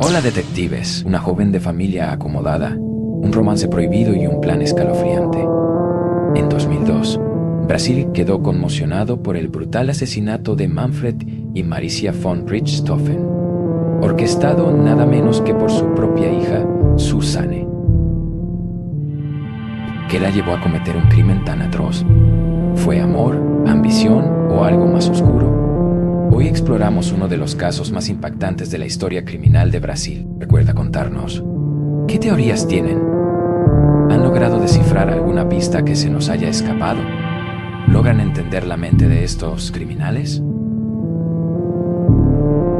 Hola detectives, una joven de familia acomodada, un romance prohibido y un plan escalofriante. En 2002, Brasil quedó conmocionado por el brutal asesinato de Manfred y Maricia von Richthofen, orquestado nada menos que por su propia hija, Susanne. ¿Qué la llevó a cometer un crimen tan atroz? ¿Fue amor, ambición o algo más oscuro? Hoy exploramos uno de los casos más impactantes de la historia criminal de Brasil. Recuerda contarnos, ¿qué teorías tienen? ¿Han logrado descifrar alguna pista que se nos haya escapado? ¿Logran entender la mente de estos criminales?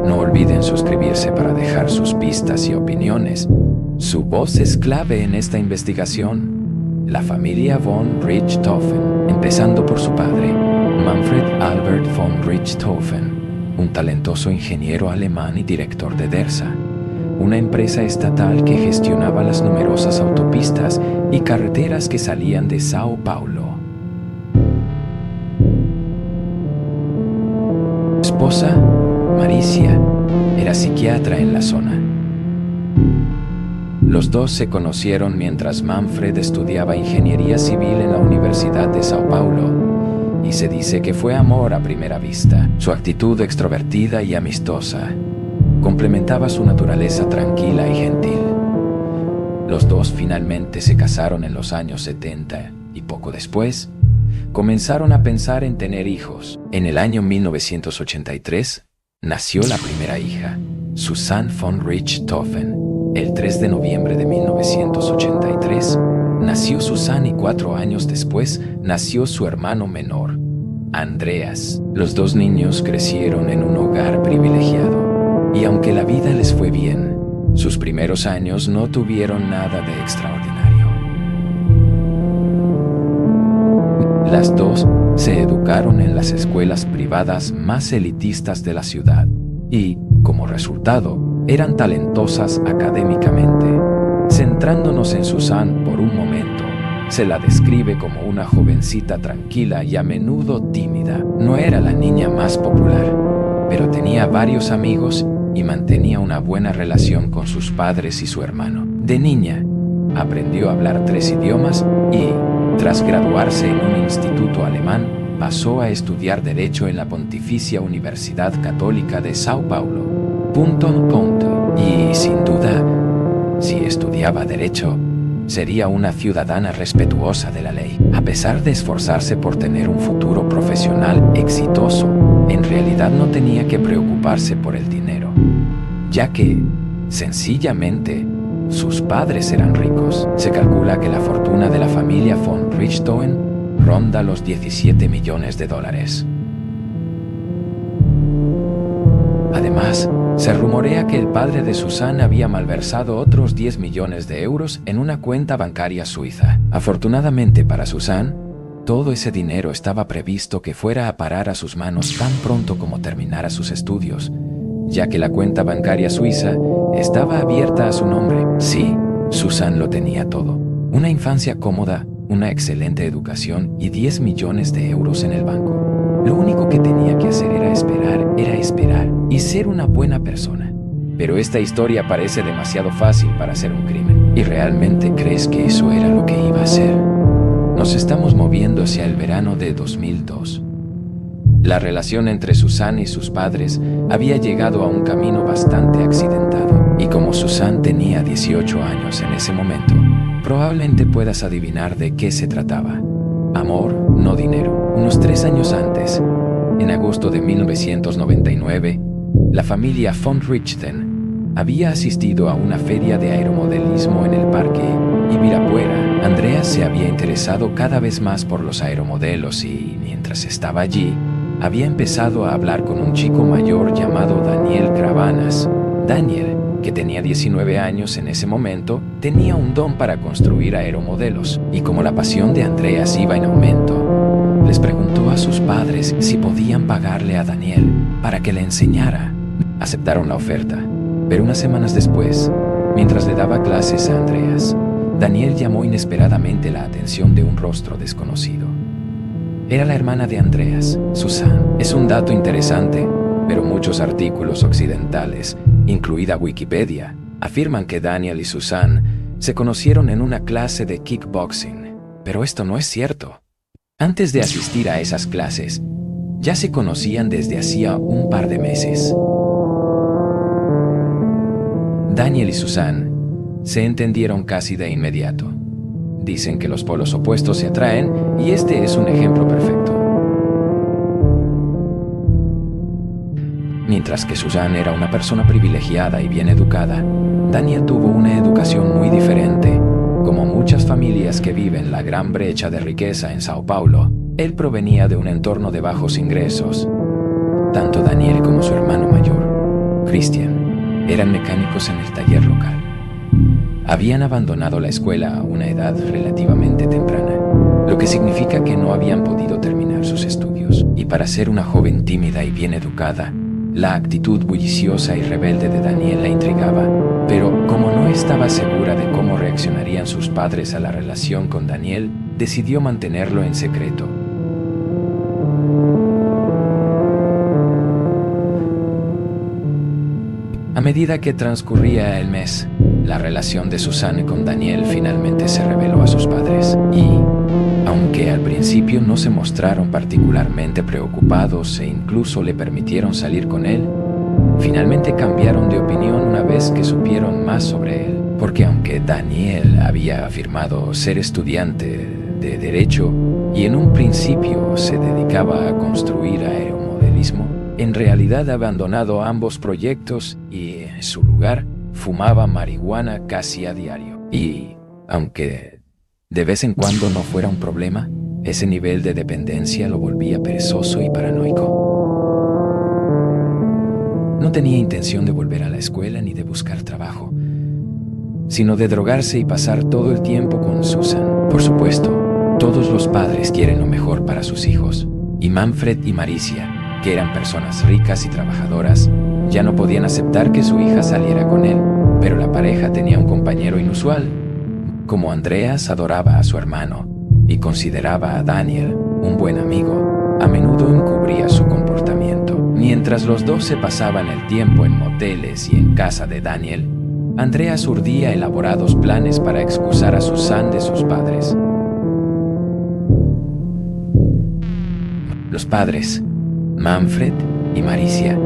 No olviden suscribirse para dejar sus pistas y opiniones. Su voz es clave en esta investigación. La familia von Richthofen, empezando por su padre, Manfred Albert von Richthofen, un talentoso ingeniero alemán y director de DERSA, una empresa estatal que gestionaba las numerosas autopistas y carreteras que salían de Sao Paulo. Su esposa, Maricia, era psiquiatra en la zona. Los dos se conocieron mientras Manfred estudiaba ingeniería civil en la Universidad de Sao Paulo, y se dice que fue amor a primera vista. Su actitud extrovertida y amistosa complementaba su naturaleza tranquila y gentil. Los dos finalmente se casaron en los años 70 y poco después comenzaron a pensar en tener hijos. En el año 1983 nació la primera hija, Susanne von Richthofen. El 3 de noviembre de 1983 nació Susanne y 4 años después nació su hermano menor, Andreas. Los dos niños crecieron en un hogar privilegiado y aunque la vida les fue bien, sus primeros años no tuvieron nada de extraordinario. Las dos se educaron en las escuelas privadas más elitistas de la ciudad y, como resultado, eran talentosas académicamente. Centrándonos en Susanne por un momento, se la describe como una jovencita tranquila y a menudo tímida. No era la niña más popular, pero tenía varios amigos y mantenía una buena relación con sus padres y su hermano. De niña, aprendió a hablar 3 idiomas y, tras graduarse en un instituto alemán, pasó a estudiar Derecho en la Pontificia Universidad Católica de Sao Paulo. Y, sin duda, si estudiaba Derecho, sería una ciudadana respetuosa de la ley. A pesar de esforzarse por tener un futuro profesional exitoso, en realidad no tenía que preocuparse por el dinero, ya que, sencillamente, sus padres eran ricos. Se calcula que la fortuna de la familia von Richthofen ronda los $17 millones. Además, se rumorea que el padre de Susanne había malversado otros 10 millones de euros en una cuenta bancaria suiza. Afortunadamente para Susanne, todo ese dinero estaba previsto que fuera a parar a sus manos tan pronto como terminara sus estudios, ya que la cuenta bancaria suiza estaba abierta a su nombre. Sí, Susanne lo tenía todo. Una infancia cómoda, una excelente educación y 10 millones de euros en el banco. Lo único que tenía que hacer era esperar y ser una buena persona. Pero esta historia parece demasiado fácil para ser un crimen. ¿Y realmente crees que eso era lo que iba a ser? Nos estamos moviendo hacia el verano de 2002. La relación entre Susanne y sus padres había llegado a un camino bastante accidentado. Y como Susanne tenía 18 años en ese momento, probablemente puedas adivinar de qué se trataba. Amor, no dinero. Unos 3 años antes, en agosto de 1999, la familia von Richthofen había asistido a una feria de aeromodelismo en el Parque Ibirapuera. Andreas se había interesado cada vez más por los aeromodelos y, mientras estaba allí, había empezado a hablar con un chico mayor llamado Daniel Cravanas. Daniel, que tenía 19 años en ese momento, tenía un don para construir aeromodelos, y como la pasión de Andreas iba en aumento, les preguntó a sus padres si podían pagarle a Daniel para que le enseñara. Aceptaron la oferta, pero unas semanas después, mientras le daba clases a Andreas, Daniel llamó inesperadamente la atención de un rostro desconocido. Era la hermana de Andreas, Susanne. Es un dato interesante, pero muchos artículos occidentales incluida Wikipedia, afirman que Daniel y Susan se conocieron en una clase de kickboxing, pero esto no es cierto. Antes de asistir a esas clases, ya se conocían desde hacía un par de meses. Daniel y Susan se entendieron casi de inmediato. Dicen que los polos opuestos se atraen y este es un ejemplo perfecto. Mientras que Susan era una persona privilegiada y bien educada, Daniel tuvo una educación muy diferente. Como muchas familias que viven la gran brecha de riqueza en Sao Paulo, él provenía de un entorno de bajos ingresos. Tanto Daniel como su hermano mayor, Christian, eran mecánicos en el taller local. Habían abandonado la escuela a una edad relativamente temprana, lo que significa que no habían podido terminar sus estudios. Y para ser una joven tímida y bien educada, la actitud bulliciosa y rebelde de Daniel la intrigaba, pero como no estaba segura de cómo reaccionarían sus padres a la relación con Daniel, decidió mantenerlo en secreto. A medida que transcurría el mes, la relación de Susan con Daniel finalmente se reveló a sus padres y, aunque al principio no se mostraron particularmente preocupados e incluso le permitieron salir con él, finalmente cambiaron de opinión una vez que supieron más sobre él, porque aunque Daniel había afirmado ser estudiante de Derecho y en un principio se dedicaba a construir aeromodelismo, en realidad ha abandonado ambos proyectos y, en su lugar, fumaba marihuana casi a diario. Y, aunque de vez en cuando no fuera un problema, ese nivel de dependencia lo volvía perezoso y paranoico. No tenía intención de volver a la escuela ni de buscar trabajo, sino de drogarse y pasar todo el tiempo con Susan. Por supuesto, todos los padres quieren lo mejor para sus hijos, y Manfred y Maricia, que eran personas ricas y trabajadoras, ya no podían aceptar que su hija saliera con él, pero la pareja tenía un compañero inusual. Como Andreas adoraba a su hermano y consideraba a Daniel un buen amigo, a menudo encubría su comportamiento. Mientras los dos se pasaban el tiempo en moteles y en casa de Daniel, Andreas urdía elaborados planes para excusar a Susan de sus padres. Los padres, Manfred y Maricia,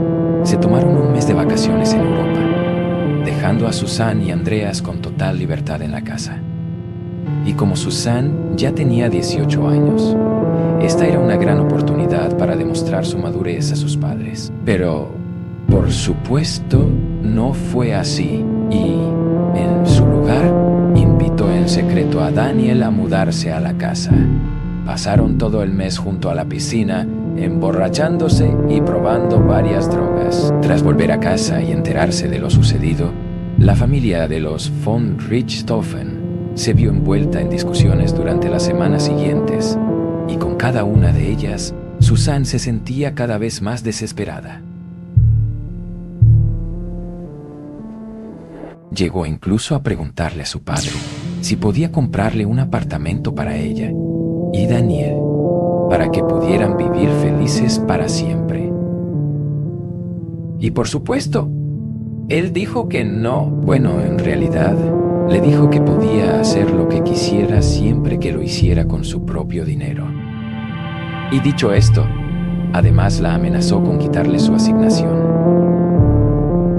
se tomaron un mes de vacaciones en Europa, dejando a Susan y Andreas con total libertad en la casa. Y como Susan ya tenía 18 años, esta era una gran oportunidad para demostrar su madurez a sus padres. Pero, por supuesto, no fue así y, en su lugar, invitó en secreto a Daniel a mudarse a la casa. Pasaron todo el mes junto a la piscina, emborrachándose y probando varias drogas. Tras volver a casa y enterarse de lo sucedido, la familia de los von Richthofen se vio envuelta en discusiones durante las semanas siguientes, y con cada una de ellas, Susan se sentía cada vez más desesperada. Llegó incluso a preguntarle a su padre si podía comprarle un apartamento para ella y Daniel, para que pudieran vivir felices para siempre. Y por supuesto, él dijo que no. Bueno, en realidad, le dijo que podía hacer lo que quisiera siempre que lo hiciera con su propio dinero. Y dicho esto, además la amenazó con quitarle su asignación.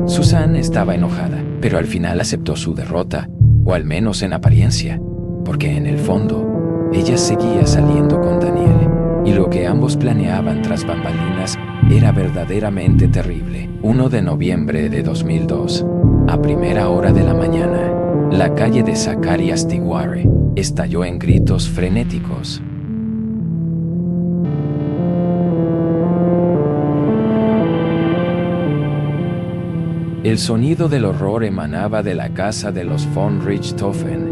Susan estaba enojada, pero al final aceptó su derrota, o al menos en apariencia, porque en el fondo, ella seguía saliendo con Daniel, y lo que ambos planeaban tras bambalinas era verdaderamente terrible. 1 de noviembre de 2002, a primera hora de la mañana, la calle de Zacarias Tiguare estalló en gritos frenéticos. El sonido del horror emanaba de la casa de los von Richthofen,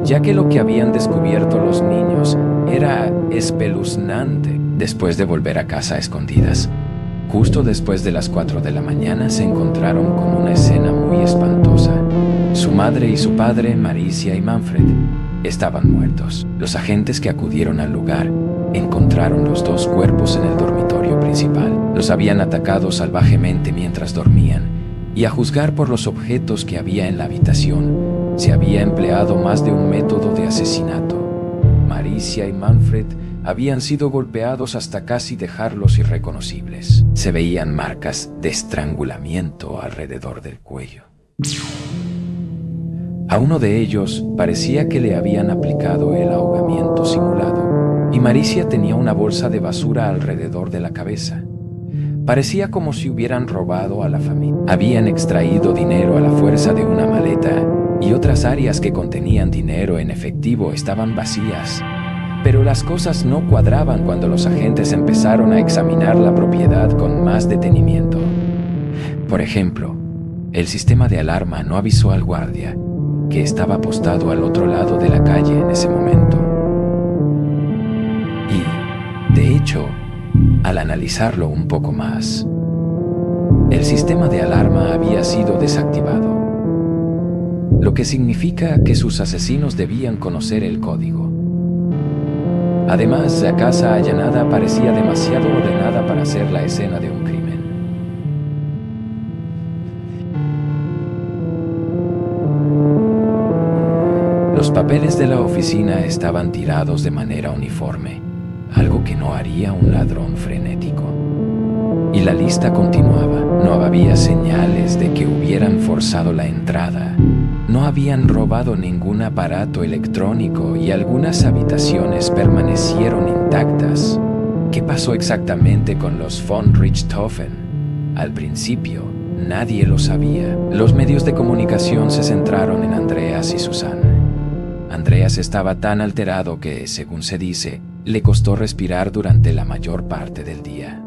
ya que lo que habían descubierto los niños era espeluznante. Después de volver a casa a escondidas, justo después de las 4 de la mañana se encontraron con una escena muy espantosa. Su madre y su padre, Maricia y Manfred, estaban muertos. Los agentes que acudieron al lugar encontraron los dos cuerpos en el dormitorio principal. Los habían atacado salvajemente mientras dormían Y a juzgar por los objetos que había en la habitación, se había empleado más de un método de asesinato. Maricia y Manfred habían sido golpeados hasta casi dejarlos irreconocibles. Se veían marcas de estrangulamiento alrededor del cuello. A uno de ellos parecía que le habían aplicado el ahogamiento simulado, y Maricia tenía una bolsa de basura alrededor de la cabeza. Parecía como si hubieran robado a la familia. Habían extraído dinero a la fuerza de una maleta, y otras áreas que contenían dinero en efectivo estaban vacías. Pero las cosas no cuadraban cuando los agentes empezaron a examinar la propiedad con más detenimiento. Por ejemplo, el sistema de alarma no avisó al guardia, que estaba apostado al otro lado de la calle en ese momento. Y, de hecho, al analizarlo un poco más, el sistema de alarma había sido desactivado, lo que significa que sus asesinos debían conocer el código. Además, la casa allanada parecía demasiado ordenada para ser la escena de un crimen. Los papeles de la oficina estaban tirados de manera uniforme, algo que no haría un ladrón frenético. Y la lista continuaba. No había señales de que hubieran forzado la entrada. No habían robado ningún aparato electrónico y algunas habitaciones permanecieron intactas. ¿Qué pasó exactamente con los von Richthofen? Al principio, nadie lo sabía. Los medios de comunicación se centraron en Andreas y Susanne. Andreas estaba tan alterado que, según se dice, le costó respirar durante la mayor parte del día.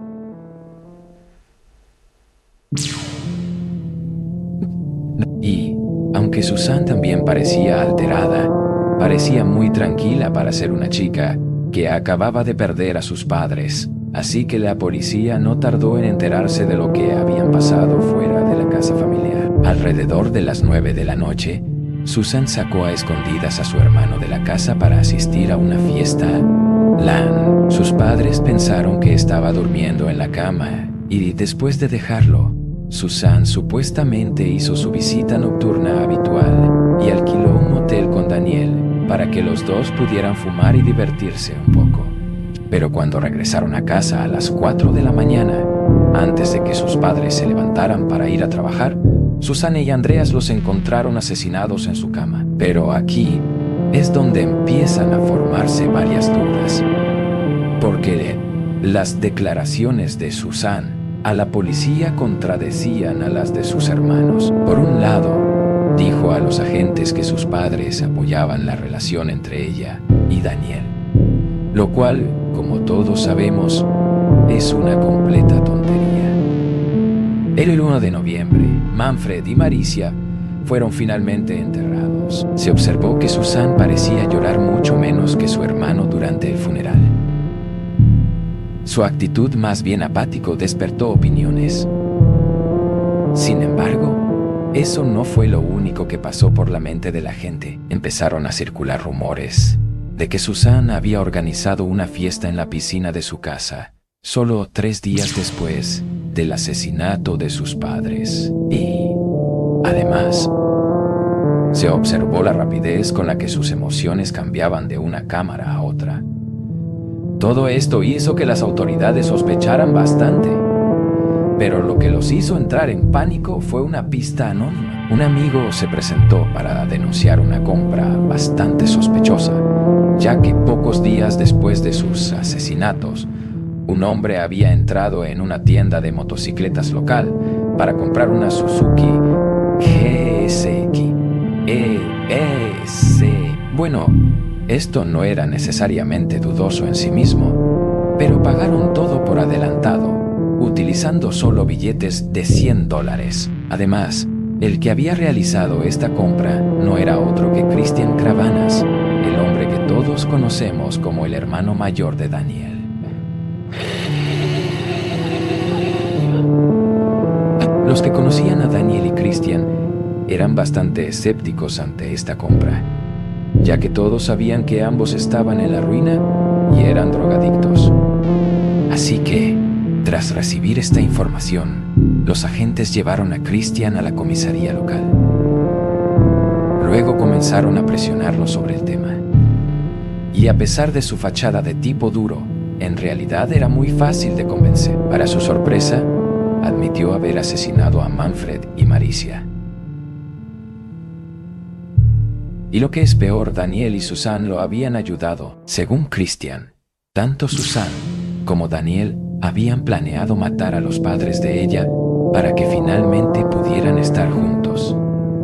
Y, aunque Susanne también parecía alterada, parecía muy tranquila para ser una chica que acababa de perder a sus padres, así que la policía no tardó en enterarse de lo que habían pasado fuera de la casa familiar. Alrededor de las 9 de la noche, Susanne sacó a escondidas a su hermano de la casa para asistir a una fiesta LAN. Sus padres pensaron que estaba durmiendo en la cama y después de dejarlo, Susanne supuestamente hizo su visita nocturna habitual y alquiló un motel con Daniel para que los dos pudieran fumar y divertirse un poco. Pero cuando regresaron a casa a las 4 de la mañana, antes de que sus padres se levantaran para ir a trabajar, Susanne y Andreas los encontraron asesinados en su cama. Pero aquí es donde empiezan a formarse varias dudas, porque las declaraciones de Susanne a la policía contradecían a las de sus hermanos. Por un lado, dijo a los agentes que sus padres apoyaban la relación entre ella y Daniel, lo cual, como todos sabemos, es una completa tontería. El 1 de noviembre, Manfred y Maricia fueron finalmente enterrados. Se observó que Susanne parecía llorar mucho menos que su hermano durante el funeral. Su actitud más bien apático despertó opiniones. Sin embargo, eso no fue lo único que pasó por la mente de la gente. Empezaron a circular rumores de que Susanne había organizado una fiesta en la piscina de su casa, solo 3 días después del asesinato de sus padres. Y, además, se observó la rapidez con la que sus emociones cambiaban de una cámara a otra. Todo esto hizo que las autoridades sospecharan bastante. Pero lo que los hizo entrar en pánico fue una pista anónima. Un amigo se presentó para denunciar una compra bastante sospechosa, ya que pocos días después de sus asesinatos, un hombre había entrado en una tienda de motocicletas local para comprar una Suzuki GSX ES. Bueno, esto no era necesariamente dudoso en sí mismo, pero pagaron todo por adelantado, utilizando solo billetes de $100. Además, el que había realizado esta compra no era otro que Christian Cravanas, el hombre que todos conocemos como el hermano mayor de Daniel. Los que conocían a Daniel y Christian eran bastante escépticos ante esta compra, ya que todos sabían que ambos estaban en la ruina y eran drogadictos. Así que, tras recibir esta información, Los agentes llevaron a Christian a la comisaría local. Luego comenzaron a presionarlo sobre el tema. Y a pesar de su fachada de tipo duro, en realidad era muy fácil de convencer. Para su sorpresa, admitió haber asesinado a Manfred y Maricia. Y lo que es peor, Daniel y Susan lo habían ayudado. Según Christian, tanto Susan como Daniel habían planeado matar a los padres de ella para que finalmente pudieran estar juntos.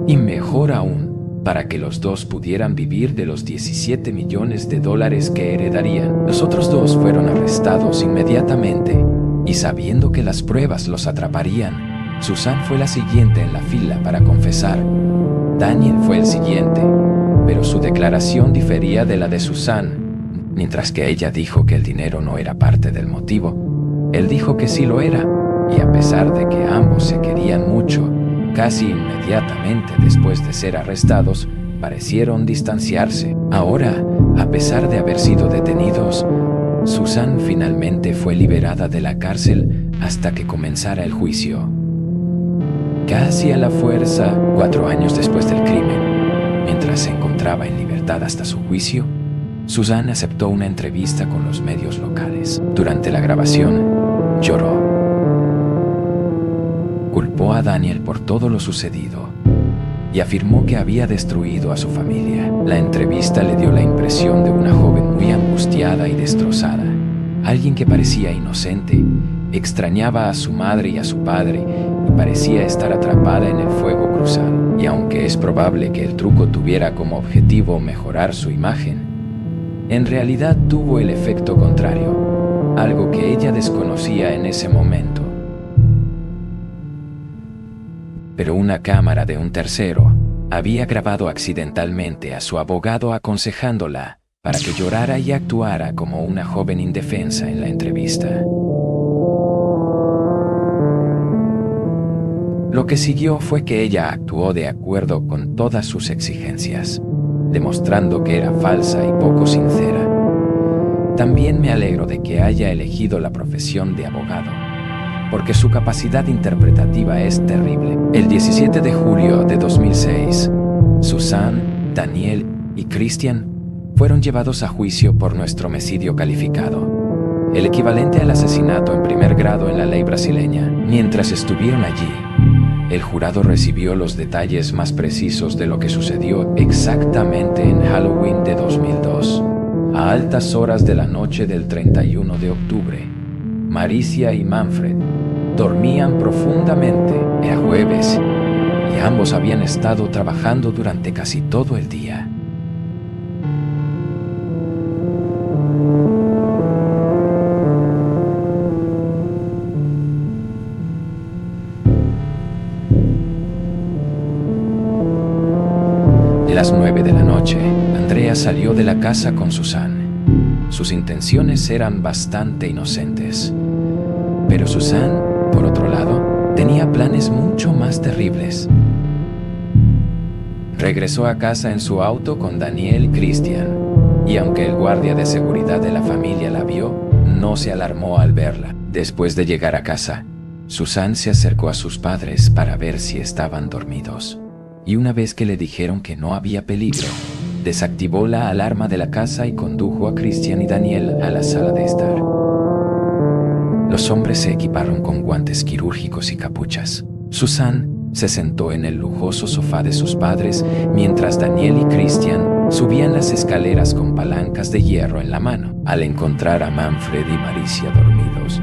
Y mejor aún, para que los dos pudieran vivir de los 17 millones de dólares que heredarían. Los otros dos fueron arrestados inmediatamente, y sabiendo que las pruebas los atraparían, Susan fue la siguiente en la fila para confesar. Daniel fue el siguiente, pero su declaración difería de la de Susan. Mientras que ella dijo que el dinero no era parte del motivo, él dijo que sí lo era, y a pesar de que ambos se querían mucho, casi inmediatamente después de ser arrestados, parecieron distanciarse. Ahora, a pesar de haber sido detenidos, Susan finalmente fue liberada de la cárcel hasta que comenzara el juicio. Casi a la fuerza, 4 años después del crimen, mientras se encontraba en libertad hasta su juicio, Susan aceptó una entrevista con los medios locales. Durante la grabación, lloró. Culpó a Daniel por todo lo sucedido y afirmó que había destruido a su familia. La entrevista le dio la impresión de una joven muy angustiada y destrozada, alguien que parecía inocente, extrañaba a su madre y a su padre y parecía estar atrapada en el fuego cruzado. Y aunque es probable que el truco tuviera como objetivo mejorar su imagen, en realidad tuvo el efecto contrario, algo que ella desconocía en ese momento. Pero una cámara de un tercero había grabado accidentalmente a su abogado aconsejándola para que llorara y actuara como una joven indefensa en la entrevista. Lo que siguió fue que ella actuó de acuerdo con todas sus exigencias, demostrando que era falsa y poco sincera. También me alegro de que haya elegido la profesión de abogado, porque su capacidad interpretativa es terrible. El 17 de julio de 2006, Susan, Daniel y Christian fueron llevados a juicio por nuestro homicidio calificado, el equivalente al asesinato en primer grado en la ley brasileña. Mientras estuvieron allí, el jurado recibió los detalles más precisos de lo que sucedió exactamente en Halloween de 2002. A altas horas de la noche del 31 de octubre, Maricia y Manfred dormían profundamente. Era jueves y ambos habían estado trabajando durante casi todo el día. A las 9 de la noche, Andrea salió de la casa con Susan. Sus intenciones eran bastante inocentes. Pero Susan, por otro lado, tenía planes mucho más terribles. Regresó a casa en su auto con Daniel y Christian, y aunque el guardia de seguridad de la familia la vio, no se alarmó al verla. Después de llegar a casa, Susan se acercó a sus padres para ver si estaban dormidos. Y una vez que le dijeron que no había peligro, desactivó la alarma de la casa y condujo a Christian y Daniel a la sala de estar. Los hombres se equiparon con guantes quirúrgicos y capuchas. Susan se sentó en el lujoso sofá de sus padres mientras Daniel y Christian subían las escaleras con palancas de hierro en la mano. Al encontrar a Manfred y Maricia dormidos,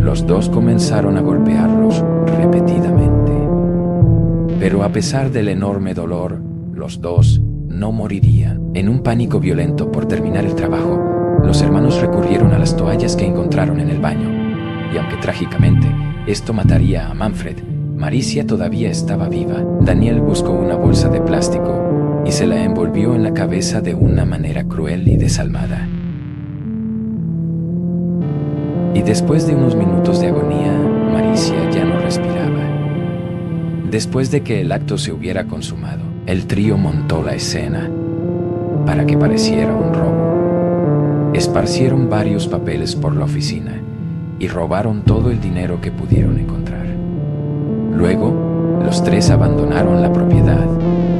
los dos comenzaron a golpearlos repetidamente. Pero a pesar del enorme dolor, los dos no morirían. En un pánico violento por terminar el trabajo, los hermanos recurrieron a las toallas que encontraron en el baño. Y aunque trágicamente esto mataría a Manfred, Maricia todavía estaba viva. Daniel buscó una bolsa de plástico y se la envolvió en la cabeza de una manera cruel y desalmada. Y después de unos minutos de agonía, Maricia ya no respiraba. Después de que el acto se hubiera consumado, el trío montó la escena para que pareciera un robo. Esparcieron varios papeles por la oficina y robaron todo el dinero que pudieron encontrar. Luego, los tres abandonaron la propiedad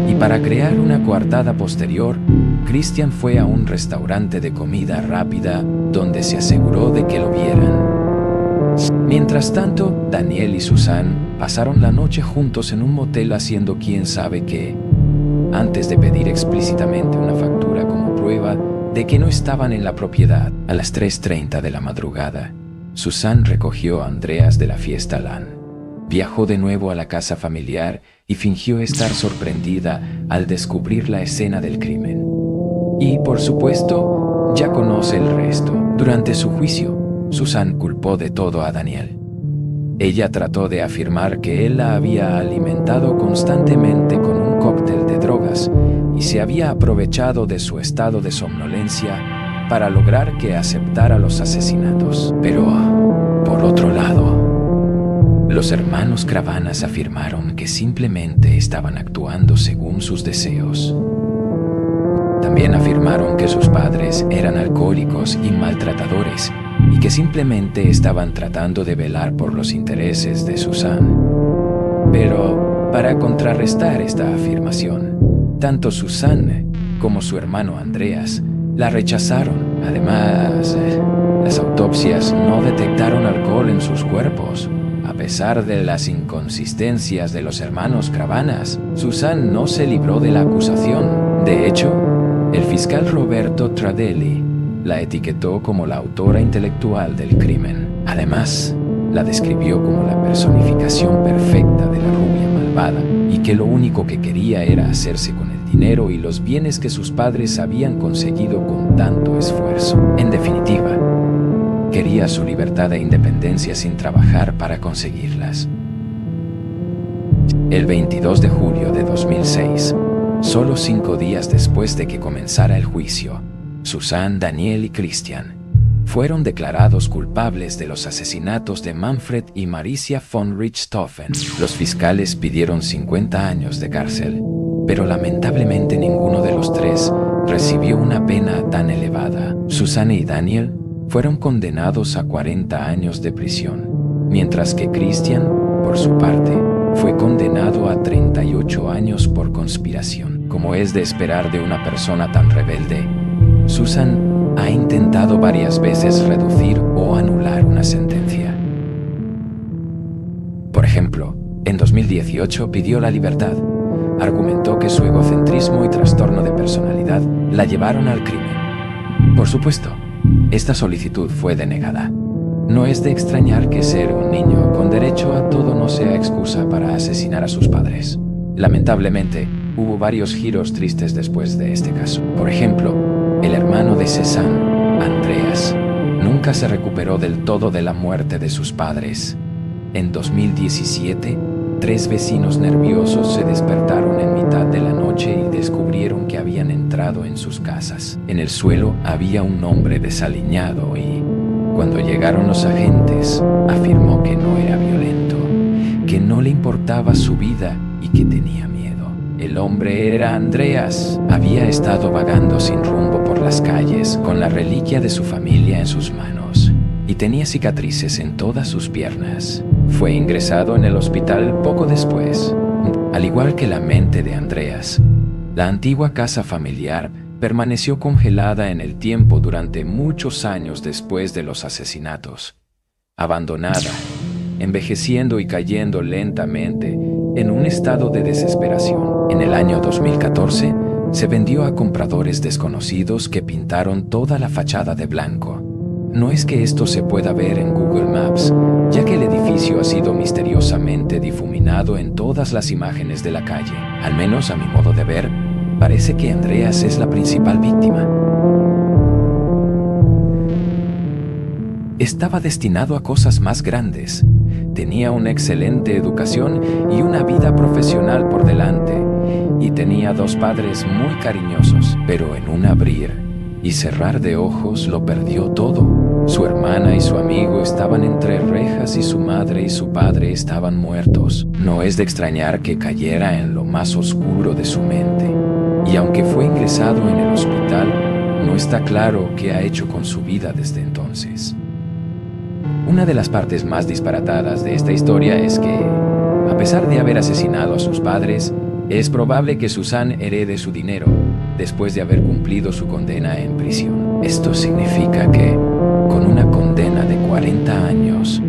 y para crear una coartada posterior, Christian fue a un restaurante de comida rápida donde se aseguró de que lo vieran. Mientras tanto, Daniel y Susan pasaron la noche juntos en un motel haciendo quién sabe qué, antes de pedir explícitamente una factura como prueba de que no estaban en la propiedad. A las 3:30 de la madrugada, Susan recogió a Andreas de la fiesta LAN. Viajó de nuevo a la casa familiar y fingió estar sorprendida al descubrir la escena del crimen. Y, por supuesto, ya conoce el resto. Durante su juicio, Susan culpó de todo a Daniel. Ella trató de afirmar que él la había alimentado constantemente con un cóctel de drogas y se había aprovechado de su estado de somnolencia para lograr que aceptara los asesinatos. Pero, por otro lado, los hermanos Cravanas afirmaron que simplemente estaban actuando según sus deseos. También afirmaron que sus padres eran alcohólicos y maltratadores y que simplemente estaban tratando de velar por los intereses de Susan. Pero, para contrarrestar esta afirmación, tanto Susan como su hermano Andreas la rechazaron. Además, las autopsias no detectaron alcohol en sus cuerpos. A pesar de las inconsistencias de los hermanos Cravanas, Susan no se libró de la acusación. De hecho, el fiscal Roberto Tradelli la etiquetó como la autora intelectual del crimen. Además, la describió como la personificación perfecta de la rubia malvada y que lo único que quería era hacerse con el dinero y los bienes que sus padres habían conseguido con tanto esfuerzo. En definitiva, quería su libertad e independencia sin trabajar para conseguirlas. El 22 de julio de 2006, solo 5 días después de que comenzara el juicio, Susan, Daniel y Christian fueron declarados culpables de los asesinatos de Manfred y Marisia von Richthofen. Los fiscales pidieron 50 años de cárcel, pero lamentablemente ninguno de los tres recibió una pena tan elevada. Susan y Daniel fueron condenados a 40 años de prisión, mientras que Christian, por su parte, fue condenado a 38 años por conspiración. Como es de esperar de una persona tan rebelde, Susan ha intentado varias veces reducir o anular una sentencia. Por ejemplo, en 2018 pidió la libertad. Argumentó que su egocentrismo y trastorno de personalidad la llevaron al crimen. Por supuesto, esta solicitud fue denegada. No es de extrañar que ser un niño con derecho a todo no sea excusa para asesinar a sus padres. Lamentablemente, hubo varios giros tristes después de este caso. Por ejemplo, el hermano de Susan, Andreas, nunca se recuperó del todo de la muerte de sus padres. En 2017, 3 vecinos nerviosos se despertaron en mitad de la noche y descubrieron que habían entrado en sus casas. En el suelo había un hombre desaliñado y, cuando llegaron los agentes, afirmó que no era violento, que no le importaba su vida y que tenía miedo. El hombre era Andreas. Había estado vagando sin rumbo por las calles con la reliquia de su familia en sus manos y tenía cicatrices en todas sus piernas. Fue ingresado en el hospital poco después. Al igual que la mente de Andreas, la antigua casa familiar permaneció congelada en el tiempo durante muchos años después de los asesinatos. Abandonada, envejeciendo y cayendo lentamente en un estado de desesperación. En el año 2014, se vendió a compradores desconocidos que pintaron toda la fachada de blanco. No es que esto se pueda ver en Google Maps, ya que el edificio ha sido misteriosamente difuminado en todas las imágenes de la calle. Al menos a mi modo de ver, parece que Andreas es la principal víctima. Estaba destinado a cosas más grandes. Tenía una excelente educación y una vida profesional por delante, y tenía 2 padres muy cariñosos, pero en un abrir y cerrar de ojos lo perdió todo. Su hermana y su amigo estaban entre rejas y su madre y su padre estaban muertos. No es de extrañar que cayera en lo más oscuro de su mente. Y aunque fue ingresado en el hospital, no está claro qué ha hecho con su vida desde entonces. Una de las partes más disparatadas de esta historia es que, a pesar de haber asesinado a sus padres, es probable que Susan herede su dinero después de haber cumplido su condena en prisión. Esto significa que, con una condena de 40 años,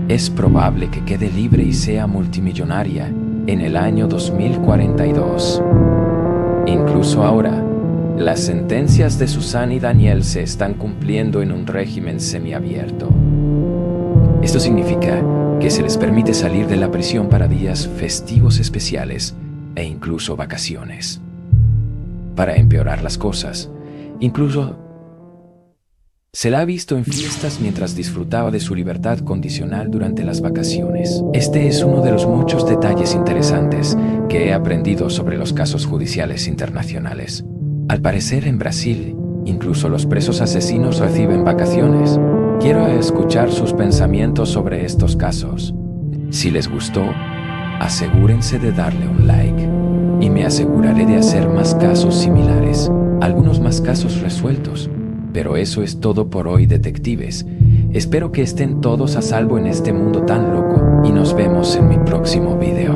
es probable que quede libre y sea multimillonaria en el año 2042. Incluso ahora, las sentencias de Susan y Daniel se están cumpliendo en un régimen semiabierto. Esto significa que se les permite salir de la prisión para días festivos especiales e incluso vacaciones. Para empeorar las cosas, incluso se la ha visto en fiestas mientras disfrutaba de su libertad condicional durante las vacaciones. Este es uno de los muchos detalles interesantes que he aprendido sobre los casos judiciales internacionales. Al parecer, en Brasil, incluso los presos asesinos reciben vacaciones. Quiero escuchar sus pensamientos sobre estos casos. Si les gustó, asegúrense de darle un like y me aseguraré de hacer más casos similares, algunos más casos resueltos. Pero eso es todo por hoy, detectives. Espero que estén todos a salvo en este mundo tan loco y nos vemos en mi próximo video.